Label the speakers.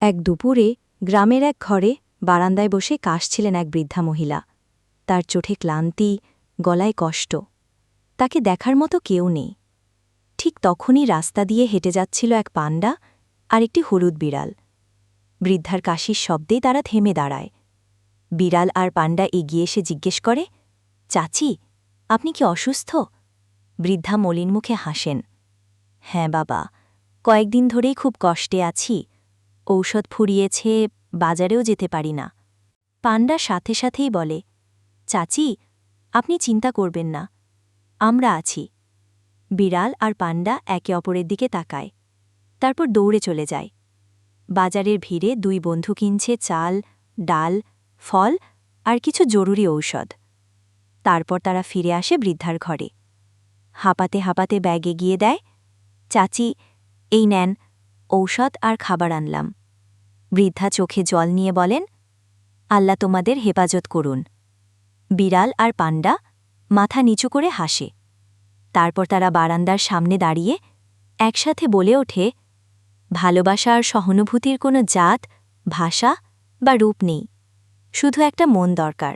Speaker 1: এক দুপুরে গ্রামের এক ঘরে বারান্দায় বসে কাশছিলেন এক বৃদ্ধা মহিলা। তার চোখে ক্লান্তি, গলায় কষ্ট। তাকে দেখার মতো কেউ নেই। ঠিক তখনই রাস্তা দিয়ে হেঁটে যাচ্ছিল এক পান্ডা আর একটি হলুদ বিড়াল। বৃদ্ধার কাশির শব্দেই তারা থেমে দাঁড়ায়। বিড়াল আর পান্ডা এগিয়ে এসে জিজ্ঞেস করে, চাচি, আপনি কি অসুস্থ? বৃদ্ধা মলিন মুখে হাসেন। হ্যাঁ বাবা, কয়েকদিন ধরেই খুব কষ্টে আছি। ঔষধ ফুরিয়েছে, বাজারেও যেতে পারি না। পান্ডা সাথে সাথেই বলে, চাচি, আপনি চিন্তা করবেন না, আমরা আছি। বিড়াল আর পান্ডা একে অপরের দিকে তাকায়, তারপর দৌড়ে চলে যায়। বাজারের ভিড়ে দুই বন্ধু কিনছে চাল, ডাল, ফল আর কিছু জরুরি ঔষধ। তারপর তারা ফিরে আসে বৃদ্ধার ঘরে। হাঁপাতে হাঁপাতে ব্যাগ এগিয়ে দেয়। চাচি, এই নেন, ঔষধ আর খাবার আনলাম। বৃদ্ধা চোখে জল নিয়ে বলেন, আল্লাহ তোমাদের হেফাজত করুন। বিড়াল আর পান্ডা মাথা নিচু করে হাসে। তারপর তারা বারান্দার সামনে দাঁড়িয়ে একসাথে বলে ওঠে, ভালোবাসা আর সহানুভূতির কোনো জাত, ভাষা বা রূপ নেই, শুধু একটা মন দরকার।